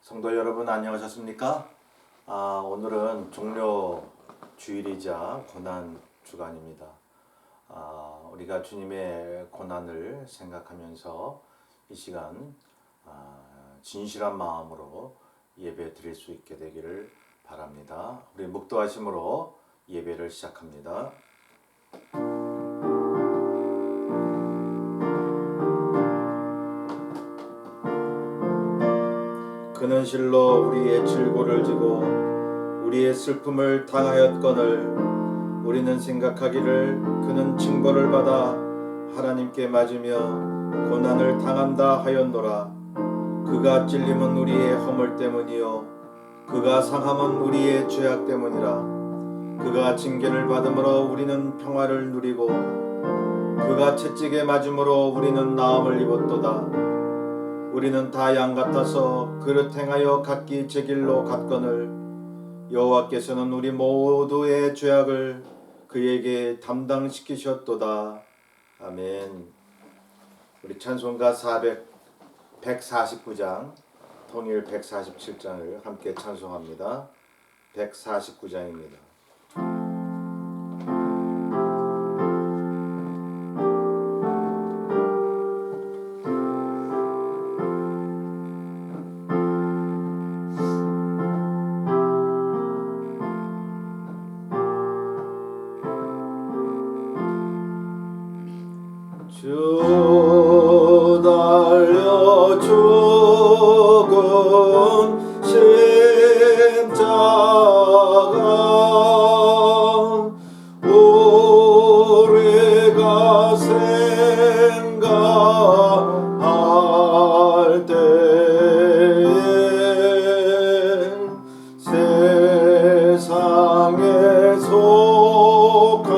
성도 여러분 안녕하셨습니까? 오늘은 종료 주일이자 고난 주간입니다. 우리가 주님의 고난을 생각하면서 이 시간 진실한 마음으로 예배 드릴 수 있게 되기를 바랍니다. 우리 묵도하심으로 예배를 시작합니다. 그는 실로 우리의 질고를 지고 우리의 슬픔을 당하였거늘 우리는 생각하기를 그는 징벌을 받아 하나님께 맞으며 고난을 당한다 하였노라. 그가 찔림은 우리의 허물 때문이요 그가 상함은 우리의 죄악 때문이라. 그가 징계를 받음으로 우리는 평화를 누리고 그가 채찍에 맞음으로 우리는 나음을 입었도다. 우리는 다 양 같아서 그릇 행하여 각기 제 길로 갔거늘 여호와께서는 우리 모두의 죄악을 그에게 담당시키셨도다. 아멘. 우리 찬송가 149장 통일 147장을 함께 찬송합니다. 149장입니다. 주 달려 죽은 십자가 우리가 생각할 때에 세상에 속한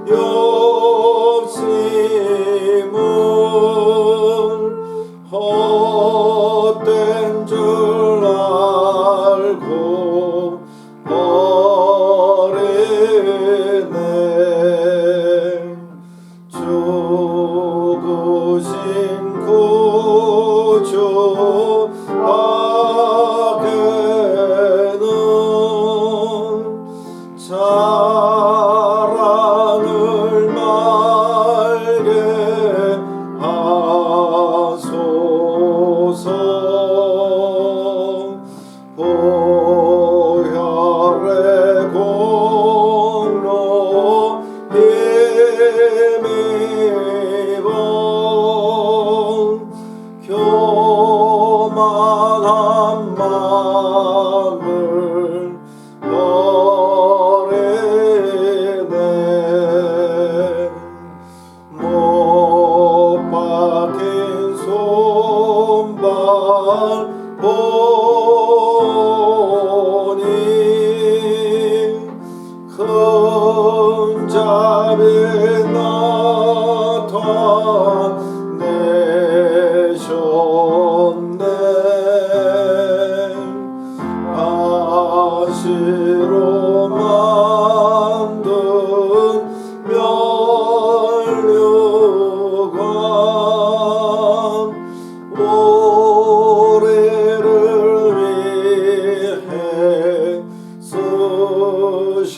욕심은 헛된 줄 알고 버리네. 죽으신 구주 밖에는 자랑을 말게 하소서. 보혈의 공로 힘입어 교만한 마음을 버리네. 못 박힌 손발 보니 큰 자비 나타내셨네. 가시로 만든 면류관 우리를 위해 쓰셨네.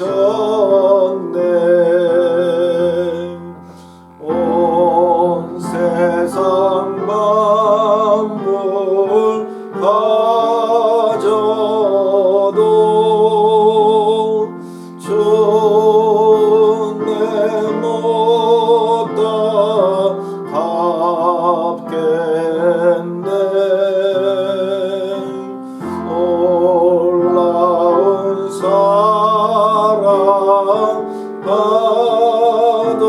온 세상 만물 가져도 주내 못다 갚겠네. 놀라운 사랑 받은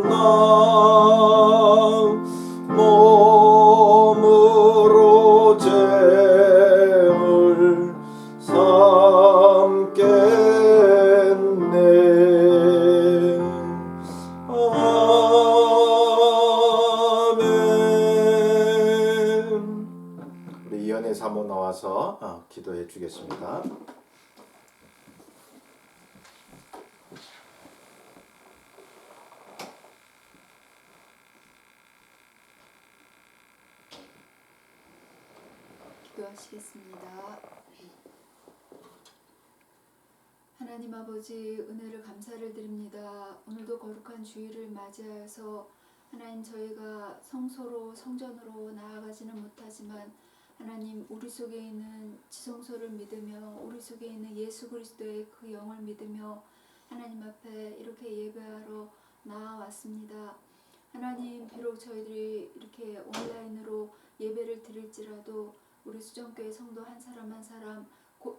나 몸으로 죄를 삼겠네. 아멘. 우리 이연의 사모 나와서 기도해 주겠습니다. 기도하시겠습니다. 하나님 아버지, 은혜를 감사를 드립니다. 오늘도 거룩한 주일을 맞이하여서 하나님, 저희가 성소로 성전으로 나아가지는 못하지만 하나님, 우리 속에 있는 지성소를 믿으며 우리 속에 있는 예수 그리스도의 그 영을 믿으며 하나님 앞에 이렇게 예배하러 나아왔습니다. 하나님, 비록 저희들이 이렇게 온라인으로 예배를 드릴지라도 우리 수정교회 성도 한 사람 한 사람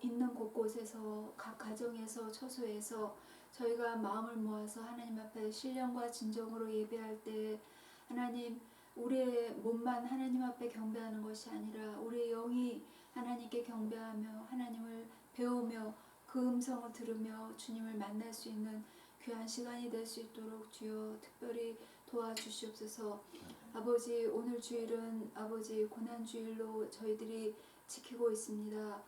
있는 곳곳에서 각 가정에서 처소에서 저희가 마음을 모아서 하나님 앞에 신령과 진정으로 예배할 때 하나님, 우리의 몸만 하나님 앞에 경배하는 것이 아니라 우리의 영이 하나님께 경배하며 하나님을 배우며 그 음성을 들으며 주님을 만날 수 있는 귀한 시간이 될 수 있도록 주여 특별히 도와주시옵소서. 아버지, 오늘 주일은 아버지 고난주일로 저희들이 지키고 있습니다.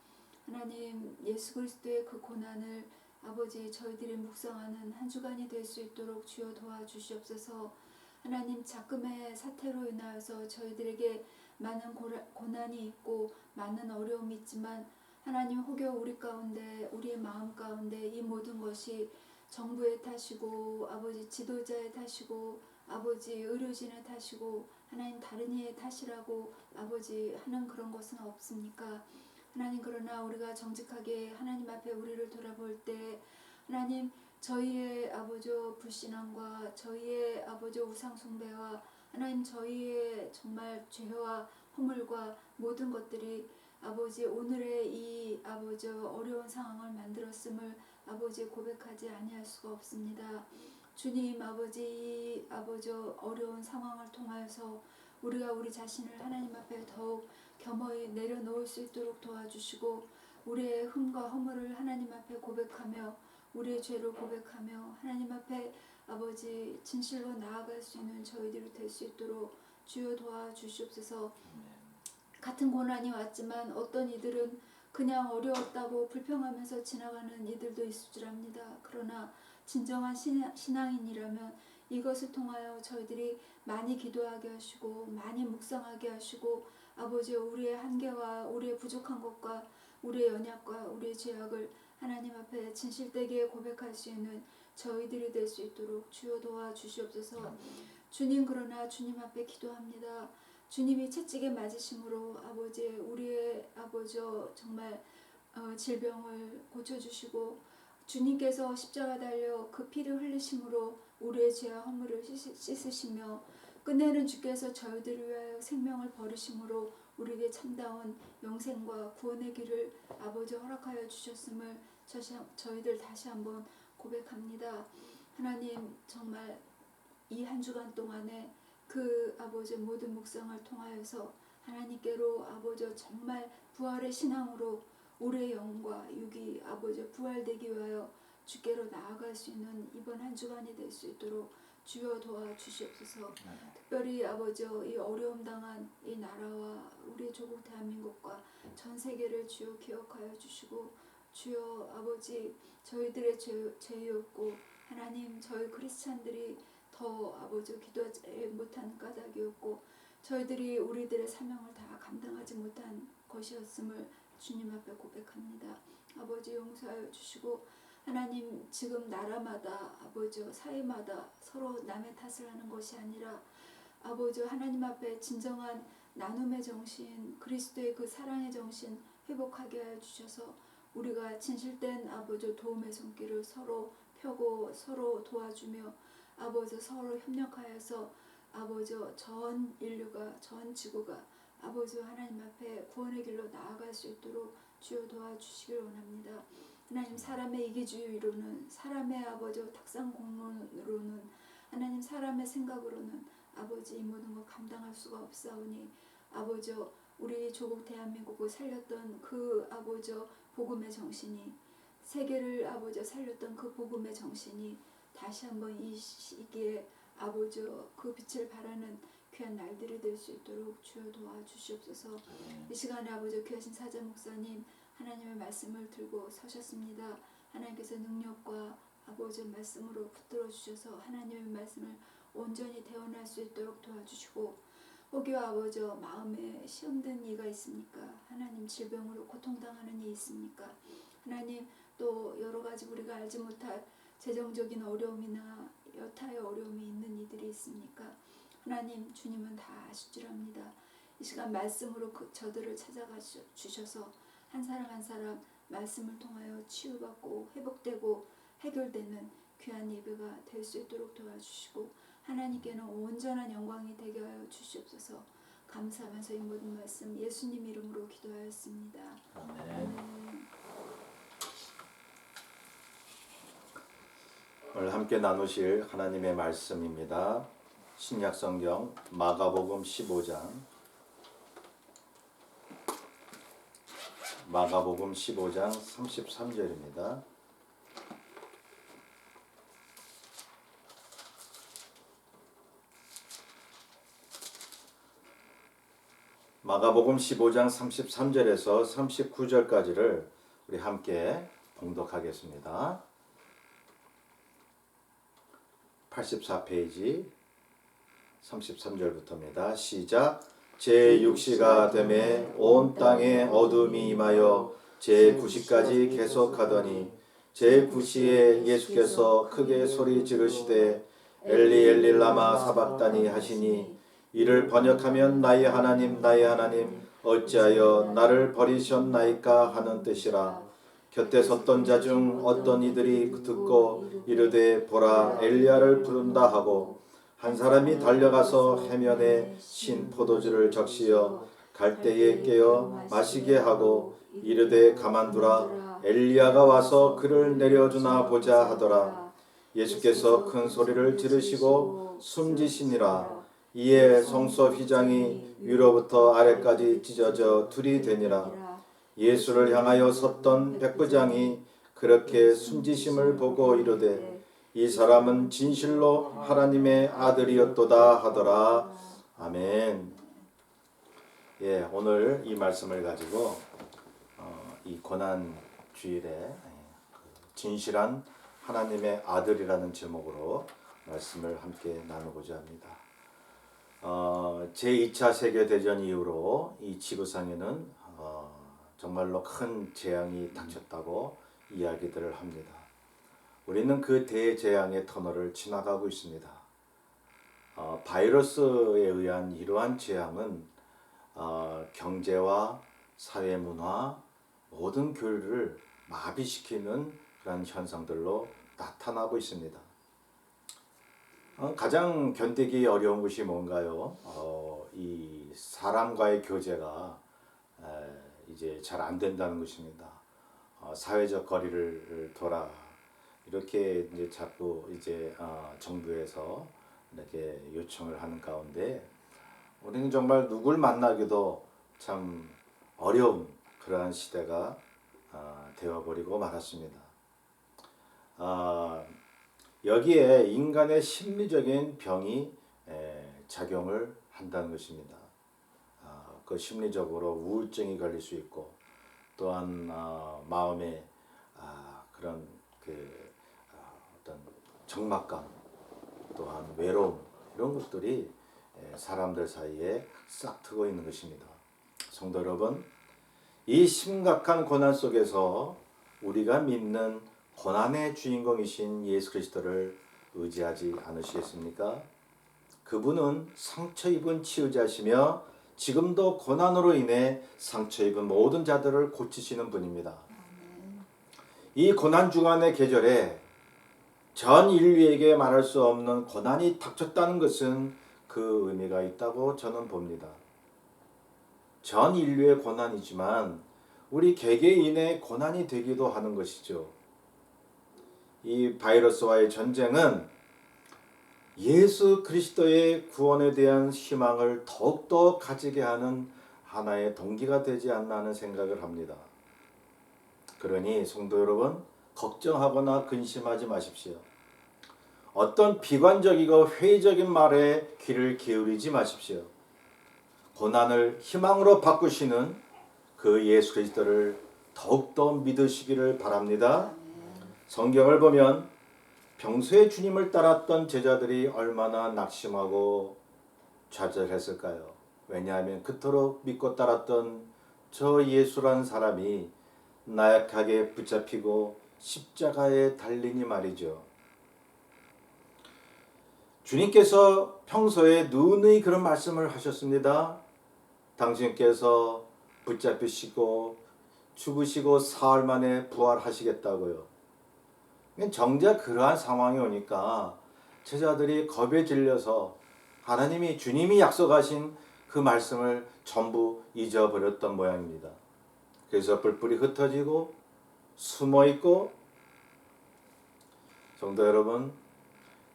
하나님, 예수 그리스도의 그 고난을 아버지 저희들이 묵상하는 한 주간이 될 수 있도록 주여 도와주시옵소서. 하나님, 작금의 사태로 인하여서 저희들에게 많은 고난이 있고 많은 어려움이 있지만 하나님, 혹여 우리 가운데 우리의 마음 가운데 이 모든 것이 정부의 탓이고 아버지 지도자의 탓이고 아버지 의료진의 탓이고 하나님 다른 이의 탓이라고 아버지 하는 그런 것은 없습니까? 하나님, 그러나 우리가 정직하게 하나님 앞에 우리를 돌아볼 때 하나님, 저희의 아버지 불신앙과 저희의 아버지 우상 숭배와 하나님 저희의 정말 죄와 허물과 모든 것들이 아버지 오늘의 이 아버지 어려운 상황을 만들었음을 아버지 고백하지 아니할 수가 없습니다. 주님, 아버지 어려운 상황을 통하여서 우리가 우리 자신을 하나님 앞에 더욱 겸허히 내려놓을 수 있도록 도와주시고 우리의 흠과 허물을 하나님 앞에 고백하며 우리의 죄를 고백하며 하나님 앞에 아버지 진실로 나아갈 수 있는 저희들이 될 수 있도록 주여 도와주시옵소서. 같은 고난이 왔지만 어떤 이들은 그냥 어려웠다고 불평하면서 지나가는 이들도 있을 줄 압니다. 그러나 진정한 신앙인이라면 이것을 통하여 저희들이 많이 기도하게 하시고 많이 묵상하게 하시고 아버지 우리의 한계와 우리의 부족한 것과 우리의 연약과 우리의 죄악을 하나님 앞에 진실되게 고백할 수 있는 저희들이 될 수 있도록 주여 도와주시옵소서. 주님, 그러나 주님 앞에 기도합니다. 주님이 채찍에 맞으심으로 아버지 우리의 아버지 정말 질병을 고쳐주시고 주님께서 십자가 달려 그 피를 흘리심으로 우리의 죄와 허물을 씻으시며 끝내는 주께서 저희들을 위하여 생명을 버리심으로 우리에게 참다운 영생과 구원의 길을 아버지 허락하여 주셨음을 저희들 다시 한번 고백합니다. 하나님, 정말 이 한 주간 동안에 그 아버지 모든 묵상을 통하여서 하나님께로 아버지 정말 부활의 신앙으로 우리의 영과 육이 아버지 부활되기 위하여 주께로 나아갈 수 있는 이번 한 주간이 될 수 있도록 주여 도와주시옵소서. 특별히 아버지 이 어려움 당한 이 나라와 우리 조국 대한민국과 전 세계를 주여 기억하여 주시고 주여 아버지 저희들의 죄였고 하나님 저희 크리스찬들이 더 아버지 기도하지 못한 까닭이었고 저희들이 우리들의 사명을 다 감당하지 못한 것이었음을 주님 앞에 고백합니다. 아버지 용서하여 주시고 하나님 지금 나라마다 아버지 사회마다 서로 남의 탓을 하는 것이 아니라 아버지 하나님 앞에 진정한 나눔의 정신 그리스도의 그 사랑의 정신 회복하게 하여 주셔서 우리가 진실된 아버지 도움의 손길을 서로 펴고 서로 도와주며 아버지 서로 협력하여서 아버지 전 인류가 전 지구가 아버지 하나님 앞에 구원의 길로 나아갈 수 있도록 주여 도와주시길 원합니다. 하나님 사람의 이기주의로는 사람의 아버지 탁상공론으로는 하나님 사람의 생각으로는 아버지 이 모든 것 감당할 수가 없사오니 아버지 우리 조국 대한민국을 살렸던 그 아버지 복음의 정신이 세계를 아버지 살렸던 그 복음의 정신이 다시 한번 이 시기에 아버지 그 빛을 발하는 귀한 날들이 될 수 있도록 주여 도와주시옵소서. 이 시간에 아버지 귀하신 사자 목사님 하나님의 말씀을 들고 서셨습니다. 하나님께서 능력과 아버지 말씀으로 붙들어 주셔서 하나님의 말씀을 온전히 대언할 수 있도록 도와주시고 오기와 아버지 마음에 시험된 이가 있습니까? 하나님 질병으로 고통당하는 이 있습니까? 하나님 또 여러 가지 우리가 알지 못할 재정적인 어려움이나 여타의 어려움이 있는 이들이 있습니까? 하나님 주님은 다 아실 줄 압니다. 이 시간 말씀으로 저들을 찾아가 주셔서 한 사람 한 사람 말씀을 통하여 치유받고 회복되고 해결되는 귀한 예배가 될 수 있도록 도와주시고 하나님께는 온전한 영광이 되게 하여 주시옵소서. 감사하면서 이 모든 말씀 예수님 이름으로 기도하였습니다. 아멘. 오늘 함께 나누실 하나님의 말씀입니다. 신약성경 마가복음 15장 마가복음 15장 33절입니다. 마가복음 15장 33절에서 39절까지를 우리 함께 봉독하겠습니다. 84페이지 33절부터입니다. 시작. 제6시가 되매 온 땅에 어둠이 임하여 제9시까지 계속하더니 제9시에 예수께서 크게 소리 지르시되 엘리 엘리 라마 사박다니 하시니 이를 번역하면 나의 하나님 나의 하나님 어찌하여 나를 버리셨나이까 하는 뜻이라. 곁에 섰던 자 중 어떤 이들이 듣고 이르되 보라 엘리야를 부른다 하고 한 사람이 달려가서 해면에 신 포도주를 적시어 갈대에 깨어 마시게 하고 이르되 가만두라 엘리야가 와서 그를 내려주나 보자 하더라. 예수께서 큰 소리를 지르시고 숨지시니라. 이에 성소 휘장이 위로부터 아래까지 찢어져 둘이 되니라. 예수를 향하여 섰던 백부장이 그렇게 숨지심을 보고 이르되 이 사람은 진실로 하나님의 아들이었도다 하더라. 아멘. 예, 오늘 이 말씀을 가지고 이 고난 주일에 진실한 하나님의 아들이라는 제목으로 말씀을 함께 나누고자 합니다. 제2차 세계대전 이후로 이 지구상에는 정말로 큰 재앙이 닥쳤다고 이야기들을 합니다. 우리는 그 대재앙의 터널을 지나가고 있습니다. 바이러스에 의한 이러한 재앙은 경제와 사회문화 모든 교류를 마비시키는 그런 현상들로 나타나고 있습니다. 가장 견디기 어려운 것이 뭔가요? 이 사람과의 교제가 이제 잘 안 된다는 것입니다. 사회적 거리를 둬라 이렇게 이제 자꾸 이제 정부에서 이렇게 요청을 하는 가운데 우리는 정말 누굴 만나기도 참 어려운 그러한 시대가 되어버리고 말았습니다. 여기에 인간의 심리적인 병이 작용을 한다는 것입니다. 그 심리적으로 우울증이 걸릴 수 있고 또한 마음에 그런 어떤 적막감 또한 외로움 이런 것들이 사람들 사이에 싹 트고 있는 것입니다. 성도 여러분, 이 심각한 고난 속에서 우리가 믿는 고난의 주인공이신 예수 그리스도를 의지하지 않으시겠습니까? 그분은 상처 입은 치유자시며 지금도 고난으로 인해 상처 입은 모든 자들을 고치시는 분입니다. 이 고난 주간의 계절에 전 인류에게 말할 수 없는 고난이 닥쳤다는 것은 그 의미가 있다고 저는 봅니다. 전 인류의 고난이지만 우리 개개인의 고난이 되기도 하는 것이죠. 이 바이러스와의 전쟁은 예수 그리스도의 구원에 대한 희망을 더욱더 가지게 하는 하나의 동기가 되지 않나 하는 생각을 합니다. 그러니 성도 여러분, 걱정하거나 근심하지 마십시오. 어떤 비관적이고 회의적인 말에 귀를 기울이지 마십시오. 고난을 희망으로 바꾸시는 그 예수 그리스도를 더욱더 믿으시기를 바랍니다. 성경을 보면 평소에 주님을 따랐던 제자들이 얼마나 낙심하고 좌절했을까요? 왜냐하면 그토록 믿고 따랐던 저 예수라는 사람이 나약하게 붙잡히고 십자가에 달리니 말이죠. 주님께서 평소에 누누이 그런 말씀을 하셨습니다. 당신께서 붙잡히시고 죽으시고 사흘 만에 부활하시겠다고요. 정작 그러한 상황이 오니까 제자들이 겁에 질려서 하나님이 주님이 약속하신 그 말씀을 전부 잊어버렸던 모양입니다. 그래서 뿔뿔이 흩어지고 숨어있고, 성도 여러분,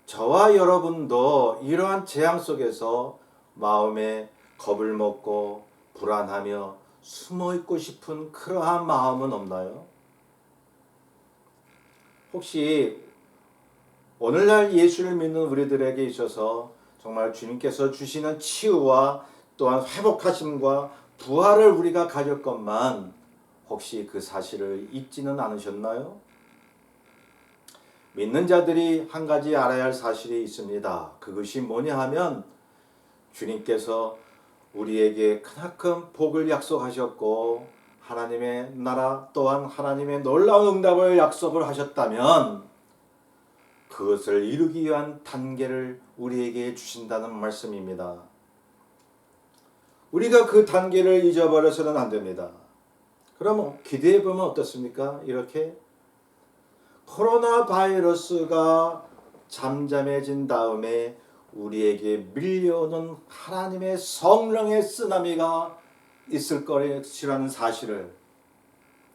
저와 여러분도 이러한 재앙 속에서 마음에 겁을 먹고 불안하며 숨어있고 싶은 그러한 마음은 없나요? 혹시 오늘날 예수를 믿는 우리들에게 있어서 정말 주님께서 주시는 치유와 또한 회복하심과 부활을 우리가 가졌건만 혹시 그 사실을 잊지는 않으셨나요? 믿는 자들이 한 가지 알아야 할 사실이 있습니다. 그것이 뭐냐 하면 주님께서 우리에게 크나큰 복을 약속하셨고 하나님의 나라 또한 하나님의 놀라운 응답을 약속을 하셨다면 그것을 이루기 위한 단계를 우리에게 주신다는 말씀입니다. 우리가 그 단계를 잊어버려서는 안 됩니다. 그럼 기대해 보면 어떻습니까? 이렇게 코로나 바이러스가 잠잠해진 다음에 우리에게 밀려오는 하나님의 성령의 쓰나미가 있을 것이라는 사실을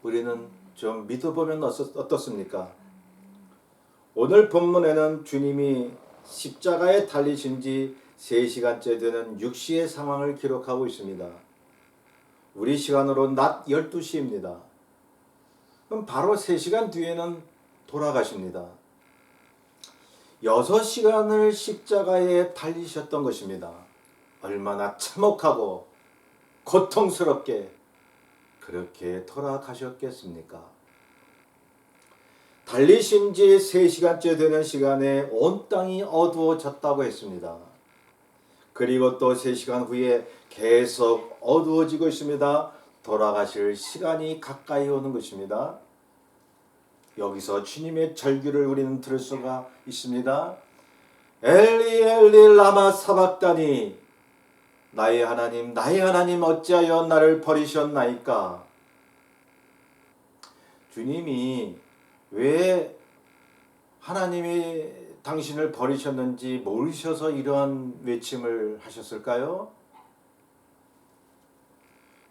우리는 좀 믿어보면 어떻습니까? 오늘 본문에는 주님이 십자가에 달리신 지 3시간째 되는 육시의 상황을 기록하고 있습니다. 우리 시간으로 낮 12시입니다. 그럼 바로 3시간 뒤에는 돌아가십니다. 6시간을 십자가에 달리셨던 것입니다. 얼마나 참혹하고 고통스럽게 그렇게 돌아가셨겠습니까? 달리신 지 3시간째 되는 시간에 온 땅이 어두워졌다고 했습니다. 그리고 또 3시간 후에 계속 어두워지고 있습니다. 돌아가실 시간이 가까이 오는 것입니다. 여기서 주님의 절규를 우리는 들을 수가 있습니다. 엘리 엘리 라마 사박다니, 나의 하나님 어찌하여 나를 버리셨나이까. 주님이 왜 하나님이 당신을 버리셨는지 모르셔서 이러한 외침을 하셨을까요?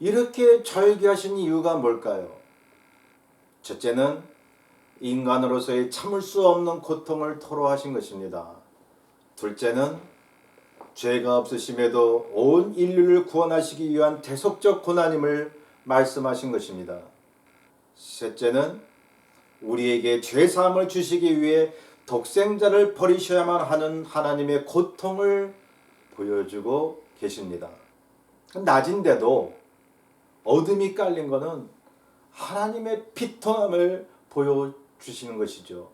이렇게 절규하신 이유가 뭘까요? 첫째는 인간으로서의 참을 수 없는 고통을 토로하신 것입니다. 둘째는 죄가 없으심에도 온 인류를 구원하시기 위한 대속적 고난임을 말씀하신 것입니다. 셋째는 우리에게 죄사함을 주시기 위해 독생자를 버리셔야만 하는 하나님의 고통을 보여주고 계십니다. 낮인데도 어둠이 깔린 것은 하나님의 비통함을 보여주시는 것이죠.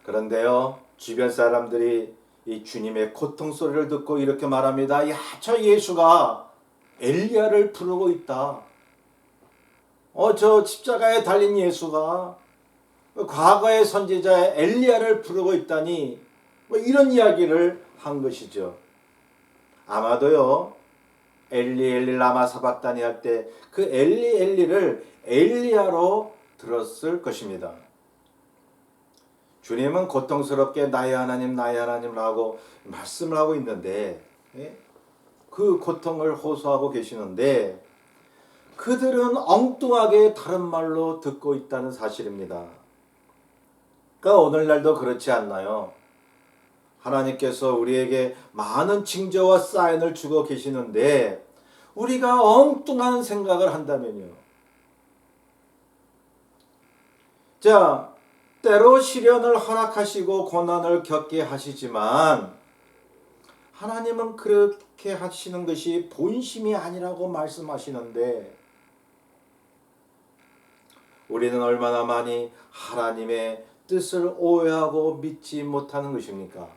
그런데요, 주변 사람들이 이 주님의 고통 소리를 듣고 이렇게 말합니다. 야, 저 예수가 엘리야를 부르고 있다. 저 십자가에 달린 예수가 과거의 선지자 엘리야를 부르고 있다니, 이런 이야기를 한 것이죠. 아마도요, 엘리 엘리 라마 사박다니 할 때 그 엘리 엘리를 엘리야로 들었을 것입니다. 주님은 고통스럽게 나의 하나님라고 말씀을 하고 있는데, 그 고통을 호소하고 계시는데 그들은 엉뚱하게 다른 말로 듣고 있다는 사실입니다. 그러니까 오늘날도 그렇지 않나요? 하나님께서 우리에게 많은 징조와 사인을 주고 계시는데 우리가 엉뚱한 생각을 한다면요. 자, 때로 시련을 허락하시고 고난을 겪게 하시지만 하나님은 그렇게 하시는 것이 본심이 아니라고 말씀하시는데 우리는 얼마나 많이 하나님의 뜻을 오해하고 믿지 못하는 것입니까?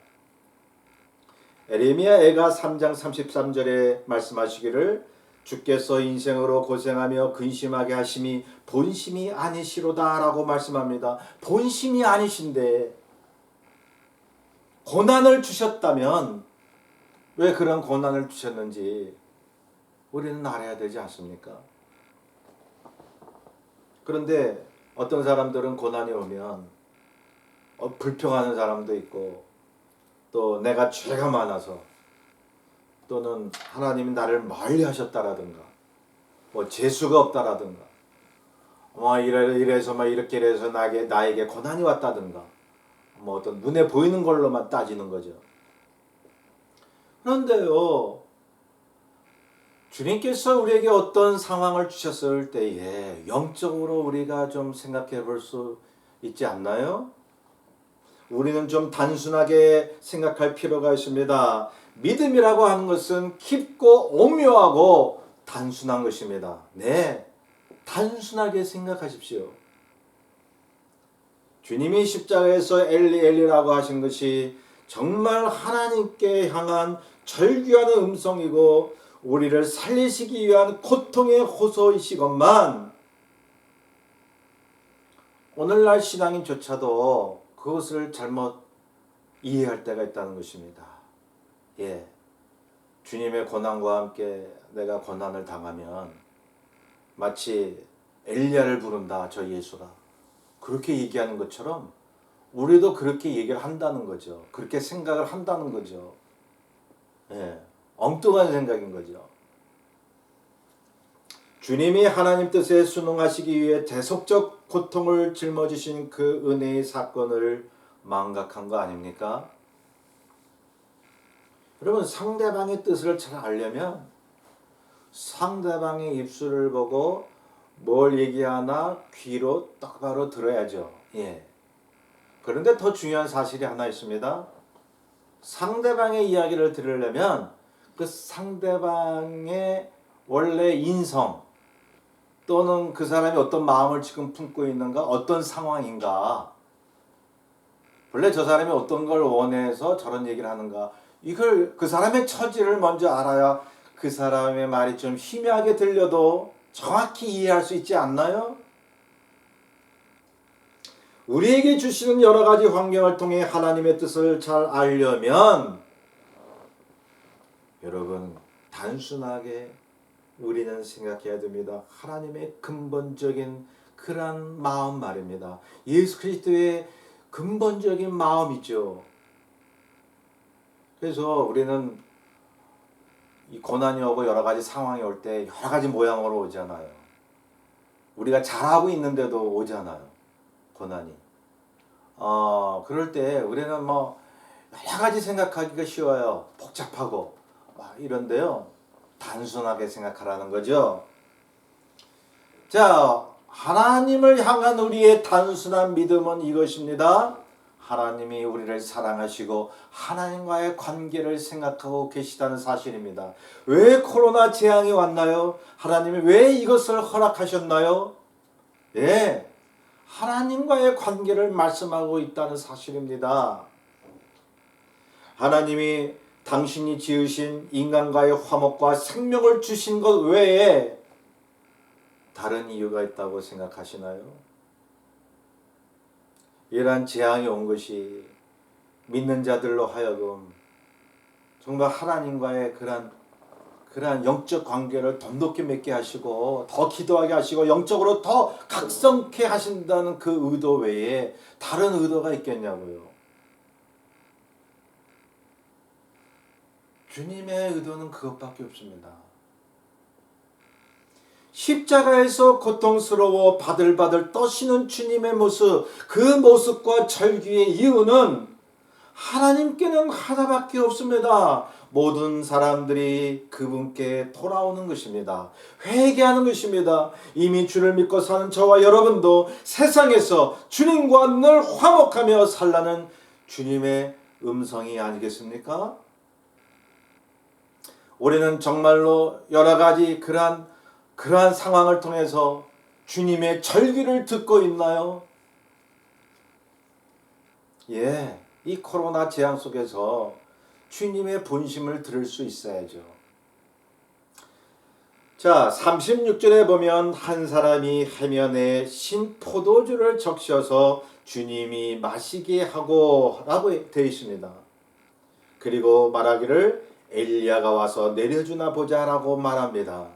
에레미야애가 3장 33절에 말씀하시기를 주께서 인생으로 고생하며 근심하게 하심이 본심이 아니시로다 라고 말씀합니다. 본심이 아니신데 고난을 주셨다면 왜 그런 고난을 주셨는지 우리는 알아야 되지 않습니까? 그런데 어떤 사람들은 고난이 오면 불평하는 사람도 있고 또 내가 죄가 많아서 또는 하나님이 나를 멀리 하셨다라든가 뭐 재수가 없다라든가 뭐 이래서 뭐 이렇게 해서 나에게 고난이 왔다든가 뭐 어떤 눈에 보이는 걸로만 따지는 거죠. 그런데요, 주님께서 우리에게 어떤 상황을 주셨을 때에 영적으로 우리가 좀 생각해 볼 수 있지 않나요? 우리는 좀 단순하게 생각할 필요가 있습니다. 믿음이라고 하는 것은 깊고 오묘하고 단순한 것입니다. 네, 단순하게 생각하십시오. 주님이 십자가에서 엘리 엘리라고 하신 것이 정말 하나님께 향한 절규하는 음성이고 우리를 살리시기 위한 고통의 호소이시건만 오늘날 신앙인조차도 그것을 잘못 이해할 때가 있다는 것입니다. 예, 주님의 고난과 함께 내가 고난을 당하면 마치 엘리야를 부른다 저 예수가 그렇게 얘기하는 것처럼 우리도 그렇게 얘기를 한다는 거죠. 그렇게 생각을 한다는 거죠. 예, 엉뚱한 생각인 거죠. 주님이 하나님 뜻에 순응하시기 위해 대속적 고통을 짊어지신 그 은혜의 사건을 망각한 거 아닙니까? 여러분, 상대방의 뜻을 잘 알려면 상대방의 입술을 보고 뭘 얘기하나 귀로 똑바로 들어야죠. 예. 그런데 더 중요한 사실이 하나 있습니다. 상대방의 이야기를 들으려면 그 상대방의 원래 인성 또는 그 사람이 어떤 마음을 지금 품고 있는가, 어떤 상황인가, 원래 저 사람이 어떤 걸 원해서 저런 얘기를 하는가, 이걸 그 사람의 처지를 먼저 알아야 그 사람의 말이 좀 희미하게 들려도 정확히 이해할 수 있지 않나요? 우리에게 주시는 여러 가지 환경을 통해 하나님의 뜻을 잘 알려면 여러분 단순하게 우리는 생각해야 됩니다. 하나님의 근본적인 그런 마음 말입니다. 예수 그리스도의 근본적인 마음이죠. 그래서 우리는 이 고난이 오고 여러 가지 상황이 올 때 여러 가지 모양으로 오잖아요. 우리가 잘하고 있는데도 오잖아요. 고난이. 그럴 때 우리는 뭐 여러 가지 생각하기가 쉬워요. 복잡하고 막 이런데요. 단순하게 생각하라는 거죠. 자, 하나님을 향한 우리의 단순한 믿음은 이것입니다. 하나님이 우리를 사랑하시고 하나님과의 관계를 생각하고 계시다는 사실입니다. 왜 코로나 재앙이 왔나요? 하나님이 왜 이것을 허락하셨나요? 예, 하나님과의 관계를 말씀하고 있다는 사실입니다. 하나님이 당신이 지으신 인간과의 화목과 생명을 주신 것 외에 다른 이유가 있다고 생각하시나요? 이러한 재앙이 온 것이 믿는 자들로 하여금 정말 하나님과의 그러한 영적 관계를 더 높게 맺게 하시고 더 기도하게 하시고 영적으로 더 각성케 하신다는 그 의도 외에 다른 의도가 있겠냐고요. 주님의 의도는 그것밖에 없습니다. 십자가에서 고통스러워 바들바들 떠시는 주님의 모습, 그 모습과 절규의 이유는 하나님께는 하나밖에 없습니다. 모든 사람들이 그분께 돌아오는 것입니다. 회개하는 것입니다. 이미 주를 믿고 사는 저와 여러분도 세상에서 주님과 늘 화목하며 살라는 주님의 음성이 아니겠습니까? 우리는 정말로 여러 가지 그러한 상황을 통해서 주님의 절규를 듣고 있나요? 예, 이 코로나 재앙 속에서 주님의 본심을 들을 수 있어야죠. 자, 36절에 보면 한 사람이 해면에 신 포도주를 적셔서 주님이 마시게 하고 라고 되어 있습니다. 그리고 말하기를 엘리야가 와서 내려주나 보자라고 말합니다.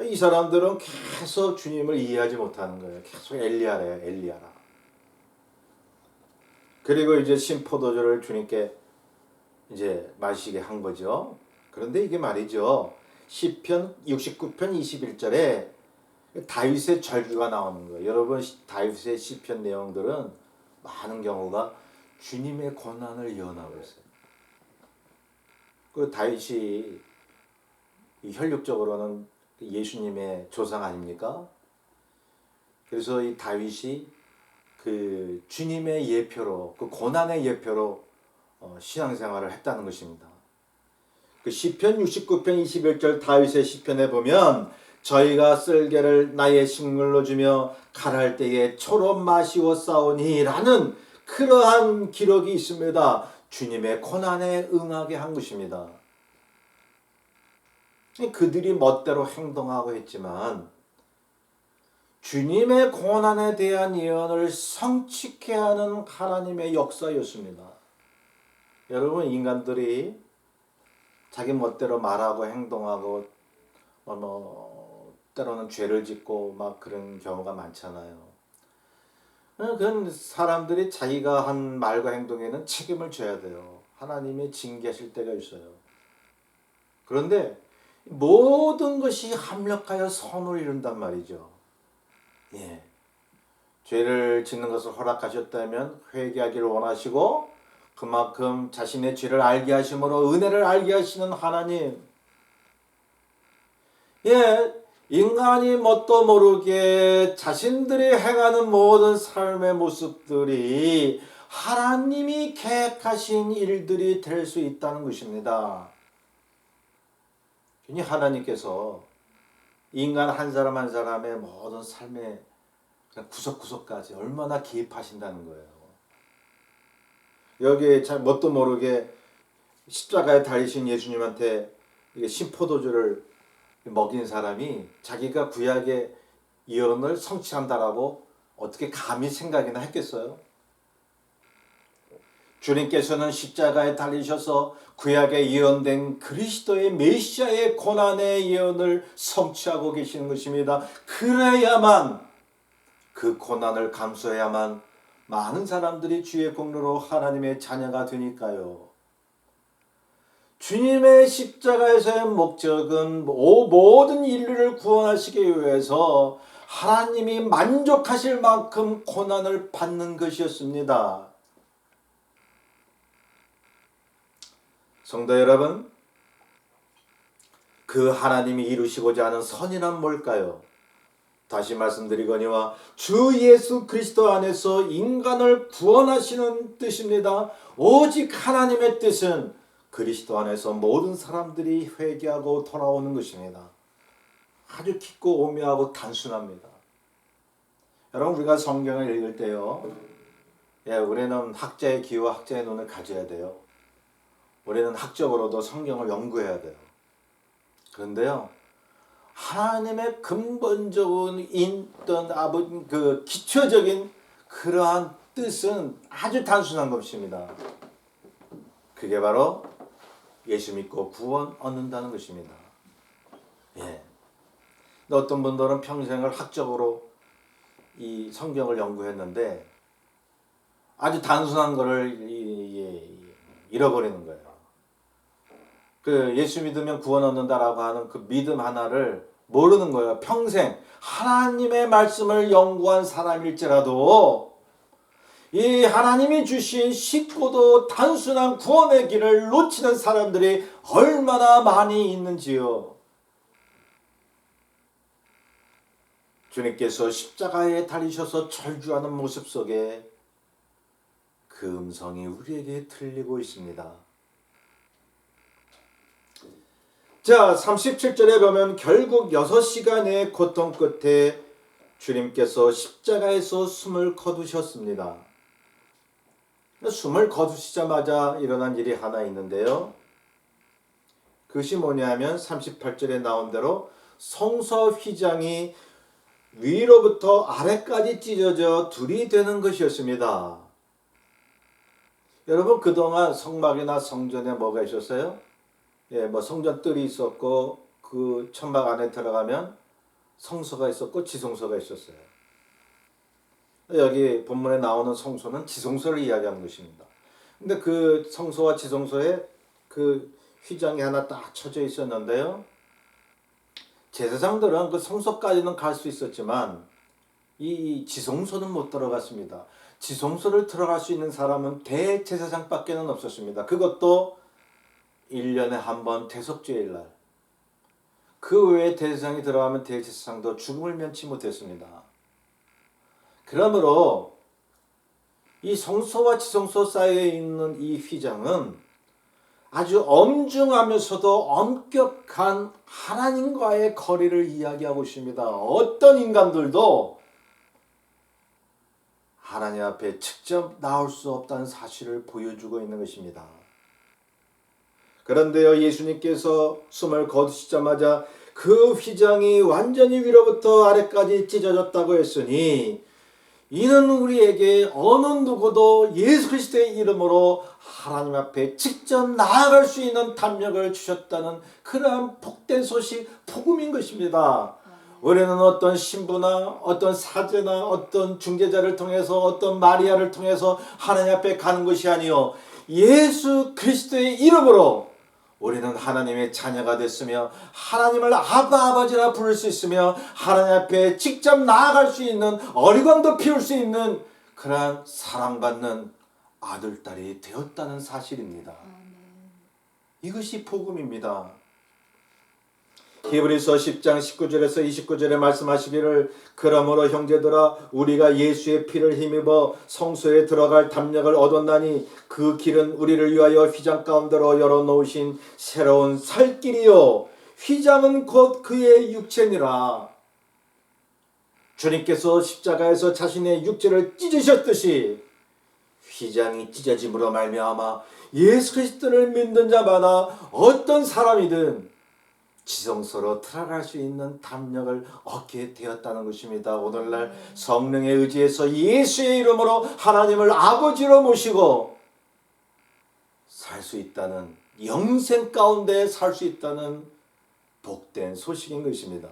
이 사람들은 계속 주님을 이해하지 못하는 거예요. 계속 엘리야래요. 엘리야라. 그리고 이제 신포도주를 주님께 이제 마시게 한 거죠. 그런데 이게 말이죠. 시편 69편 21절에 다윗의 절규가 나오는 거예요. 여러분 다윗의 시편 내용들은 많은 경우가 주님의 고난을 예언하고 있어요. 그 다윗이 혈육적으로는 예수님의 조상 아닙니까? 그래서 이 다윗이 그 주님의 예표로, 그 고난의 예표로 신앙생활을 했다는 것입니다. 그 시편 69편 21절 다윗의 시편에 보면 저희가 쓸개를 나의 식물로 주며 칼할 때에 초로 마시워 싸우니 라는 그러한 기록이 있습니다. 주님의 고난에 응하게 한 것입니다. 그들이 멋대로 행동하고 했지만 주님의 고난에 대한 예언을 성취케 하는 하나님의 역사였습니다. 여러분 인간들이 자기 멋대로 말하고 행동하고 때로는 죄를 짓고 막 그런 경우가 많잖아요. 그건 사람들이 자기가 한 말과 행동에는 책임을 져야 돼요. 하나님이 징계하실 때가 있어요. 그런데 모든 것이 합력하여 선을 이룬단 말이죠. 예. 죄를 짓는 것을 허락하셨다면 회개하기를 원하시고 그만큼 자신의 죄를 알게 하심으로 은혜를 알게 하시는 하나님. 예, 인간이 뭣도 모르게 자신들이 행하는 모든 삶의 모습들이 하나님이 계획하신 일들이 될 수 있다는 것입니다. 하나님께서 인간 한 사람 한 사람의 모든 삶의 구석구석까지 얼마나 개입하신다는 거예요. 여기에 참 뭣도 모르게 십자가에 달리신 예수님한테 신포도주를 먹인 사람이 자기가 구약의 예언을 성취한다라고 어떻게 감히 생각이나 했겠어요? 주님께서는 십자가에 달리셔서 구약에 예언된 그리스도의 메시아의 고난의 예언을 성취하고 계시는 것입니다. 그래야만 그 고난을 감수해야만 많은 사람들이 주의 공로로 하나님의 자녀가 되니까요. 주님의 십자가에서의 목적은 모든 인류를 구원하시기 위해서 하나님이 만족하실 만큼 고난을 받는 것이었습니다. 성도 여러분, 그 하나님이 이루시고자 하는 선이란 뭘까요? 다시 말씀드리거니와 주 예수 그리스도 안에서 인간을 구원하시는 뜻입니다. 오직 하나님의 뜻은 그리스도 안에서 모든 사람들이 회개하고 돌아오는 것입니다. 아주 깊고 오묘하고 단순합니다. 여러분 우리가 성경을 읽을 때요, 우리는 학자의 귀와 학자의 눈을 가져야 돼요. 우리는 학적으로도 성경을 연구해야 돼요. 그런데요, 하나님의 근본적인 그 기초적인 그러한 뜻은 아주 단순한 것입니다. 그게 바로 예수 믿고 구원 얻는다는 것입니다. 어떤 분들은 평생을 학적으로 이 성경을 연구했는데 아주 단순한 것을 잃어버리는 거예요. 그 예수 믿으면 구원 얻는다라고 하는 그 믿음 하나를 모르는 거예요. 평생 하나님의 말씀을 연구한 사람일지라도 이 하나님이 주신 쉽고도 단순한 구원의 길을 놓치는 사람들이 얼마나 많이 있는지요. 주님께서 십자가에 달리셔서 절규하는 모습 속에 그 음성이 우리에게 들리고 있습니다. 자, 37절에 보면 결국 6시간의 고통 끝에 주님께서 십자가에서 숨을 거두셨습니다. 숨을 거두시자마자 일어난 일이 하나 있는데요. 그것이 뭐냐면 38절에 나온 대로 성소 휘장이 위로부터 아래까지 찢어져 둘이 되는 것이었습니다. 여러분, 그동안 성막이나 성전에 뭐가 있었어요? 뭐 성전 뜰이 있었고 그 천막 안에 들어가면 성소가 있었고 지성소가 있었어요. 여기 본문에 나오는 성소는 지성소를 이야기하는 것입니다. 근데 그 성소와 지성소에 그 휘장이 하나 딱 쳐져 있었는데요. 제사장들은 그 성소까지는 갈 수 있었지만 이 지성소는 못 들어갔습니다. 지성소를 들어갈 수 있는 사람은 대제사장밖에는 없었습니다. 그것도 1년에 한 번 대속죄일 날. 그 외에 대제사장이 들어가면 대제사장도 죽음을 면치 못했습니다. 그러므로 이 성소와 지성소 사이에 있는 이 휘장은 아주 엄중하면서도 엄격한 하나님과의 거리를 이야기하고 있습니다. 어떤 인간들도 하나님 앞에 직접 나올 수 없다는 사실을 보여주고 있는 것입니다. 그런데요, 예수님께서 숨을 거두시자마자 그 휘장이 완전히 위로부터 아래까지 찢어졌다고 했으니 이는 우리에게 어느 누구도 예수 그리스도의 이름으로 하나님 앞에 직접 나아갈 수 있는 담력을 주셨다는 그러한 복된 소식, 복음인 것입니다. 우리는 어떤 신부나 어떤 사제나 어떤 중재자를 통해서 어떤 마리아를 통해서 하나님 앞에 가는 것이 아니요, 예수 그리스도의 이름으로 우리는 하나님의 자녀가 됐으며 하나님을 아바 아버지라 부를 수 있으며 하나님 앞에 직접 나아갈 수 있는, 어리광도 피울 수 있는 그러한 사랑받는 아들, 딸이 되었다는 사실입니다. 이것이 복음입니다. 히브리서 10장 19절에서 29절에 말씀하시기를 그러므로 형제들아 우리가 예수의 피를 힘입어 성소에 들어갈 담력을 얻었나니 그 길은 우리를 위하여 휘장 가운데로 열어놓으신 새로운 살 길이요 휘장은 곧 그의 육체니라. 주님께서 십자가에서 자신의 육체를 찢으셨듯이 휘장이 찢어짐으로 말미암아 예수 그리스도를 믿는 자마다 어떤 사람이든 지성소로 들어갈 수 있는 담력을 얻게 되었다는 것입니다. 오늘날 성령의 의지에서 예수의 이름으로 하나님을 아버지로 모시고 살 수 있다는, 영생 가운데 살 수 있다는 복된 소식인 것입니다.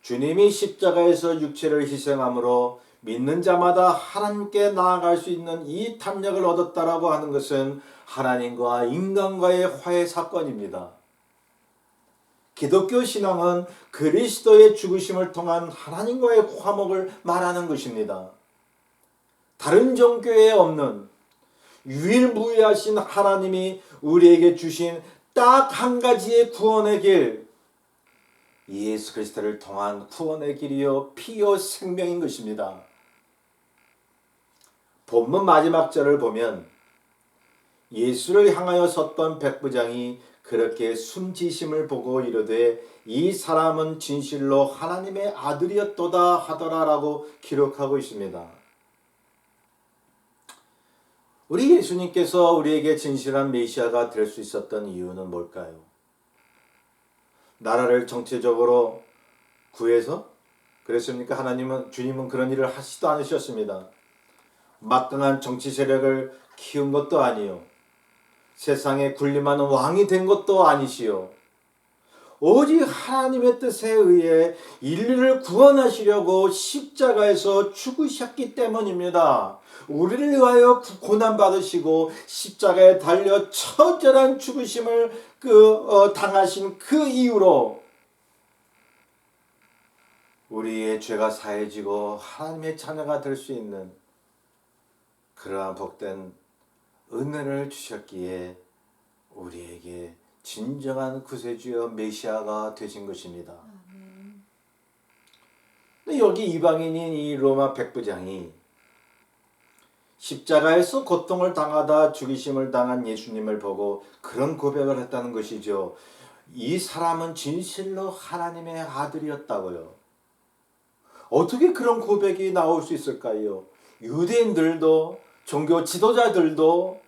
주님이 십자가에서 육체를 희생함으로 믿는 자마다 하나님께 나아갈 수 있는 이 담력을 얻었다라고 하는 것은 하나님과 인간과의 화해 사건입니다. 기독교 신앙은 그리스도의 죽으심을 통한 하나님과의 화목을 말하는 것입니다. 다른 종교에 없는 유일무이하신 하나님이 우리에게 주신 딱 한 가지의 구원의 길, 예수 그리스도를 통한 구원의 길이요 피요 생명인 것입니다. 본문 마지막 절을 보면 예수를 향하여 섰던 백부장이 그렇게 숨지심을 보고 이르되 이 사람은 진실로 하나님의 아들이었도다 하더라라고 기록하고 있습니다. 우리 예수님께서 우리에게 진실한 메시아가 될 수 있었던 이유는 뭘까요? 나라를 정치적으로 구해서 그랬습니까? 주님은 그런 일을 하시지도 않으셨습니다. 막강한 정치 세력을 키운 것도 아니요, 세상에 군림하는 왕이 된 것도 아니시요, 오직 하나님의 뜻에 의해 인류를 구원하시려고 십자가에서 죽으셨기 때문입니다. 우리를 위하여 고난받으시고 십자가에 달려 처절한 죽으심을 당하신 그 이후로 우리의 죄가 사해지고 하나님의 자녀가 될 수 있는 그러한 복된 은혜를 주셨기에 우리에게 진정한 구세주여 메시아가 되신 것입니다. 근데 여기 이방인인 이 로마 백부장이 십자가에서 고통을 당하다 죽이심을 당한 예수님을 보고 그런 고백을 했다는 것이죠. 이 사람은 진실로 하나님의 아들이었다고요. 어떻게 그런 고백이 나올 수 있을까요? 유대인들도 종교 지도자들도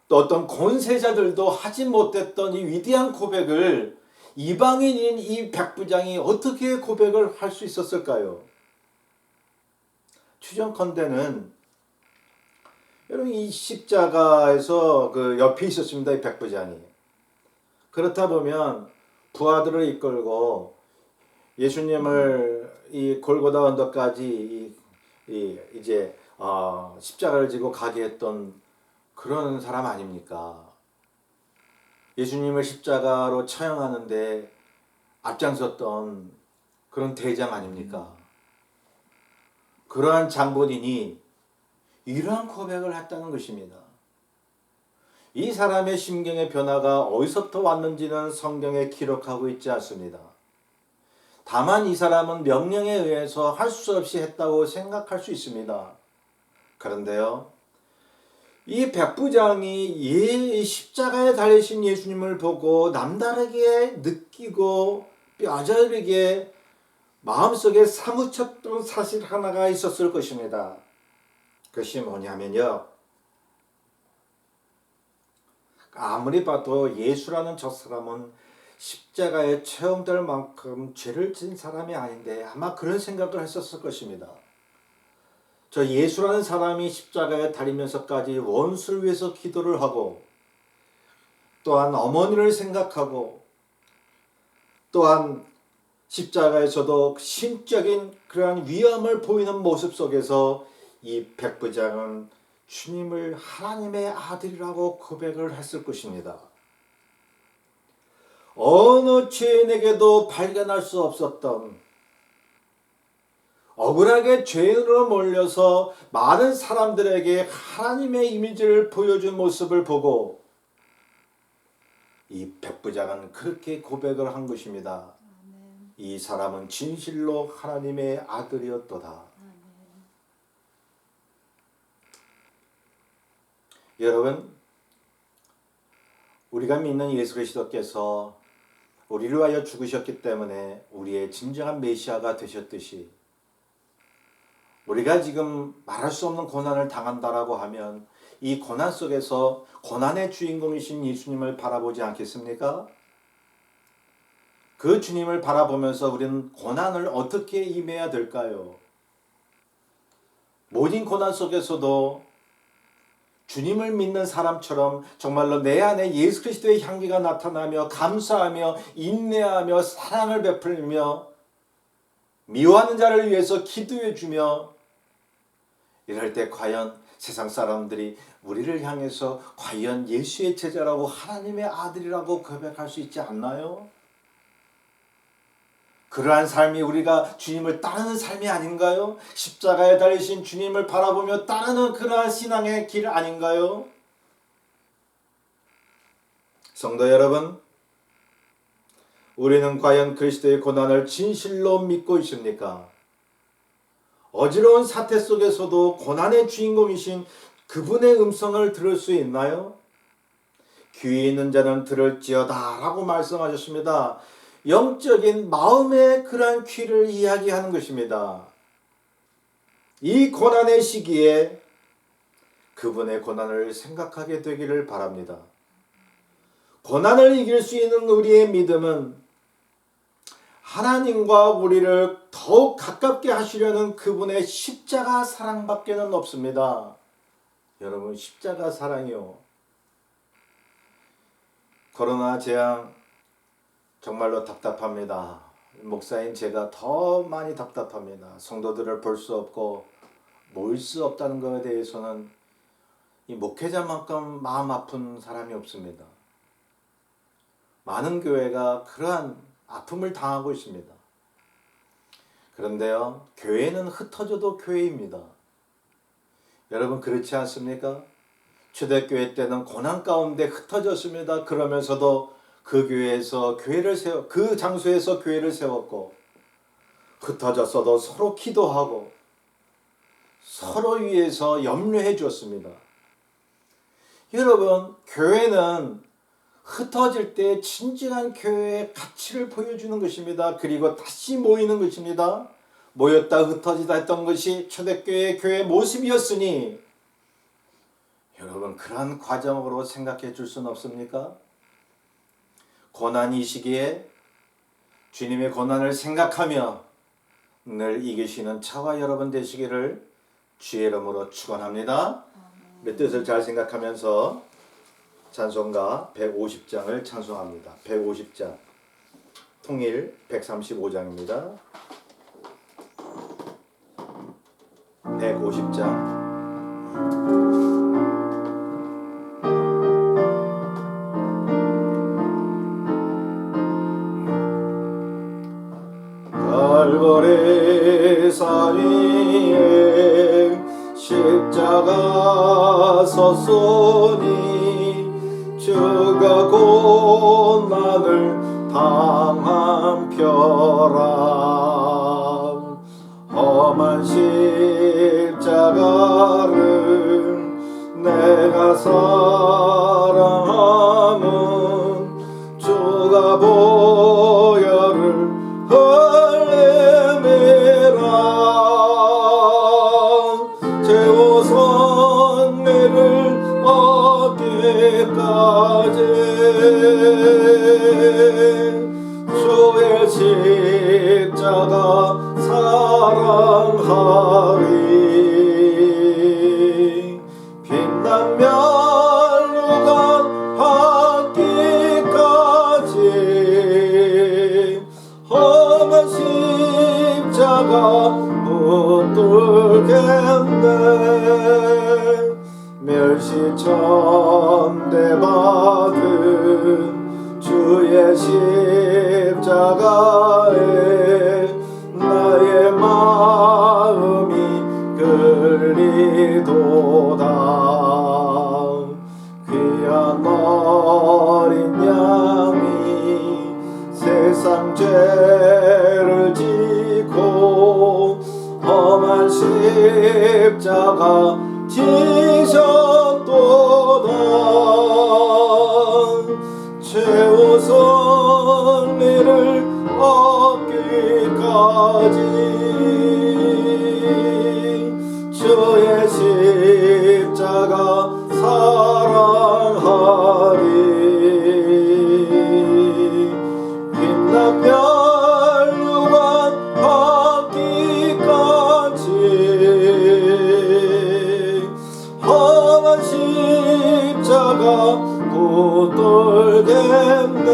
또 어떤 권세자들도 하지 못했던 이 위대한 고백을 이방인인 이 백부장이 어떻게 고백을 할 수 있었을까요? 추정컨대는 여러분 이 십자가에서 그 옆에 있었습니다. 이 백부장이. 그렇다 보면 부하들을 이끌고 예수님을 이 골고다 언덕까지 이제 십자가를 지고 가게 했던 그런 사람 아닙니까? 예수님을 십자가로 처형하는데 앞장섰던 그런 대장 아닙니까? 그러한 장본인이 이러한 고백을 했다는 것입니다. 이 사람의 심경의 변화가 어디서부터 왔는지는 성경에 기록하고 있지 않습니다. 다만 이 사람은 명령에 의해서 할 수 없이 했다고 생각할 수 있습니다. 그런데요, 이 백부장이 이 십자가에 달리신 예수님을 보고 남다르게 느끼고 뼈저리게 마음속에 사무쳤던 사실 하나가 있었을 것입니다. 그것이 뭐냐면요, 아무리 봐도 예수라는 저 사람은 십자가에 체험될 만큼 죄를 진 사람이 아닌데 아마 그런 생각을 했었을 것입니다. 저 예수라는 사람이 십자가에 달리면서까지 원수를 위해서 기도를 하고 또한 어머니를 생각하고 또한 십자가에서도 심적인 그러한 위험을 보이는 모습 속에서 이 백부장은 주님을 하나님의 아들이라고 고백을 했을 것입니다. 어느 죄인에게도 발견할 수 없었던 억울하게 죄인으로 몰려서 많은 사람들에게 하나님의 이미지를 보여준 모습을 보고 이 백부장은 그렇게 고백을 한 것입니다. 이 사람은 진실로 하나님의 아들이었도다. 여러분, 우리가 믿는 예수 그리스도께서 우리를 위하여 죽으셨기 때문에 우리의 진정한 메시아가 되셨듯이 우리가 지금 말할 수 없는 고난을 당한다라고 하면 이 고난 속에서 고난의 주인공이신 예수님을 바라보지 않겠습니까? 그 주님을 바라보면서 우리는 고난을 어떻게 임해야 될까요? 모든 고난 속에서도 주님을 믿는 사람처럼 정말로 내 안에 예수 그리스도의 향기가 나타나며 감사하며 인내하며 사랑을 베풀며 미워하는 자를 위해서 기도해주며 이럴 때 과연 세상 사람들이 우리를 향해서 과연 예수의 제자라고 하나님의 아들이라고 고백할 수 있지 않나요? 그러한 삶이 우리가 주님을 따르는 삶이 아닌가요? 십자가에 달리신 주님을 바라보며 따르는 그러한 신앙의 길 아닌가요? 성도 여러분, 우리는 과연 그리스도의 고난을 진실로 믿고 있습니까? 어지러운 사태 속에서도 고난의 주인공이신 그분의 음성을 들을 수 있나요? 귀 있는 자는 들을지어다 라고 말씀하셨습니다. 영적인 마음의 그러한 귀를 이야기하는 것입니다. 이 고난의 시기에 그분의 고난을 생각하게 되기를 바랍니다. 고난을 이길 수 있는 우리의 믿음은 하나님과 우리를 더욱 가깝게 하시려는 그분의 십자가 사랑밖에는 없습니다. 여러분, 십자가 사랑이요. 코로나 재앙 정말로 답답합니다. 목사인 제가 더 많이 답답합니다. 성도들을 볼 수 없고 모일 수 없다는 것에 대해서는 이 목회자만큼 마음 아픈 사람이 없습니다. 많은 교회가 그러한 아픔을 당하고 있습니다. 그런데요, 교회는 흩어져도 교회입니다. 여러분 그렇지 않습니까? 초대교회 때는 고난 가운데 흩어졌습니다. 그러면서도 그 교회에서 그 장소에서 교회를 세웠고 흩어졌어도 서로 기도하고 서로 위해서 염려해 주었습니다. 여러분, 교회는 흩어질 때 진정한 교회의 가치를 보여주는 것입니다. 그리고 다시 모이는 것입니다. 모였다 흩어지다 했던 것이 초대교회의 교회 모습이었으니 여러분, 그러한 과정으로 생각해 줄 수는 없습니까? 고난 이 시기에 주님의 고난을 생각하며 늘 이기시는 저와 여러분 되시기를 주의 이름으로 축원합니다. 내 뜻을 잘 생각하면서 찬송가 150장을 찬송합니다. 150장 통일 135장입니다. 150장 갈보리 사위에 십자가 섰으니 주가 고난을 당한 표라. 험한 십자가를 내가 사랑함은 주가 보혈을 흘리미라. 제우선 매를 얻기까지 주의 십자가 사랑하리. 빛난 멸류관 받기까지 험한 십자가 붙들겠네. 멸시천대 받은 주의 십자가에 나의 마음이 끌리도다. 귀한 어린 양이 세상 죄를 지고 험한 십자가 지셨도다. 최우선 이를 얻기까지 주의 십자가 사랑하리. 빛난 멸류관 받기까지 험한 십자가 붙들겠네.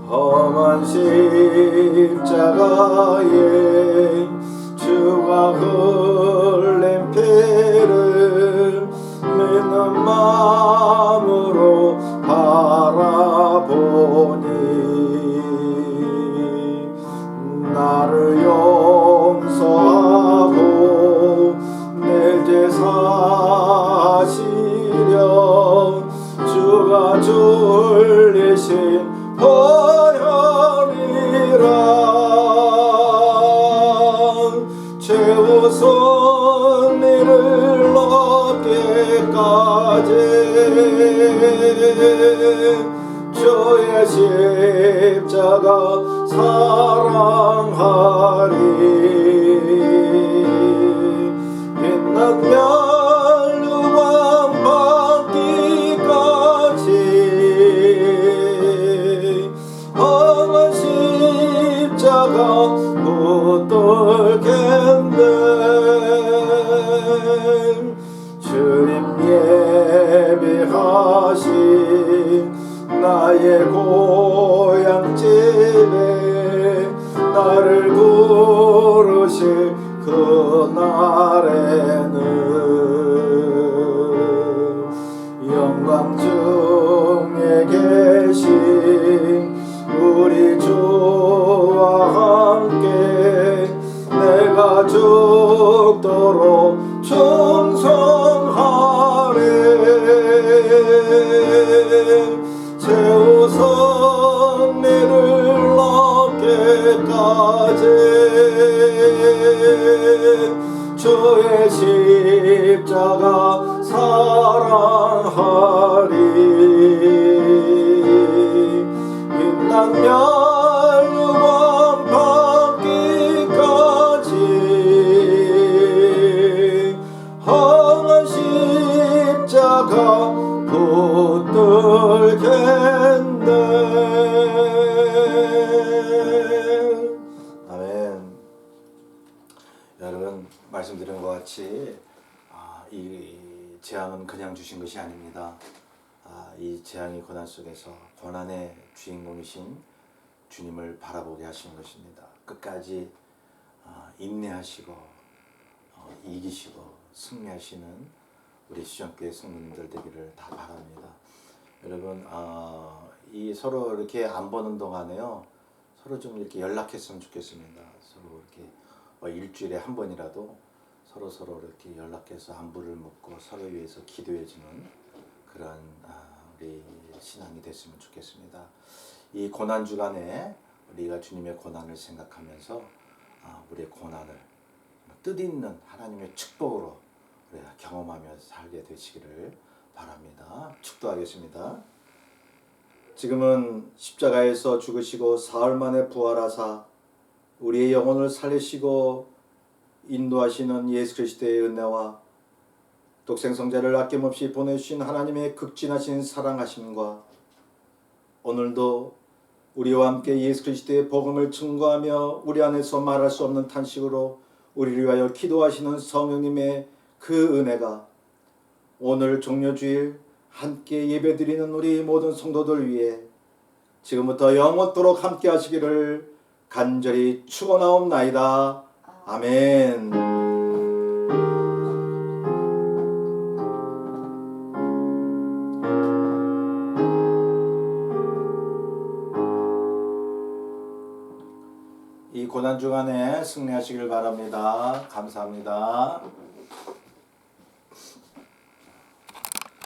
험한 십자가에 주가 흘린 피를 믿는 마음으로 바라보니 나를 용서하고 내 죄 사시려 주가 jul리신 보혈이라. 최우선 이를 얻기까지 주의 십자가 사랑하리. 빛난 멸류관 받기까지 험한 십자가 붙들겠네. 주님 예비하신 나의 고향집에 나를 부르실 그날에는 영광 중에 계신 우리 주와 함께 내가 죽도록 충성하리. 최우선 이를 얻기까지 주의 십자가 사랑하리. 빛난 멸류관 받기까지 험한 같이 이 재앙은 그냥 주신 것이 아닙니다. 이 재앙의 고난 속에서 고난의 주인공이신 주님을 바라보게 하신 것입니다. 끝까지 인내하시고 이기시고 승리하시는 우리 시전교회 성도님들 되기를 다 바랍니다. 여러분 이 서로 이렇게 안 보는 동안에요, 서로 좀 이렇게 연락했으면 좋겠습니다. 서로 이렇게 일주일에 한 번이라도 서로 이렇게 연락해서 안부를 묻고 서로 위해서 기도해주는 그런 우리 신앙이 됐으면 좋겠습니다. 이 고난 주간에 우리가 주님의 고난을 생각하면서 우리의 고난을 뜻있는 하나님의 축복으로 우리가 경험하며 살게 되시기를 바랍니다. 축도하겠습니다. 지금은 십자가에서 죽으시고 사흘 만에 부활하사 우리의 영혼을 살리시고 인도하시는 예수 그리스도의 은혜와 독생성자를 아낌없이 보내주신 하나님의 극진하신 사랑하심과 오늘도 우리와 함께 예수 그리스도의 복음을 증거하며 우리 안에서 말할 수 없는 탄식으로 우리를 위하여 기도하시는 성령님의 그 은혜가 오늘 종료주일 함께 예배드리는 우리 모든 성도들 위해 지금부터 영원토록 함께 하시기를 간절히 축원하옵나이다. 아멘. 이 고난 주간에 승리하시길 바랍니다. 감사합니다.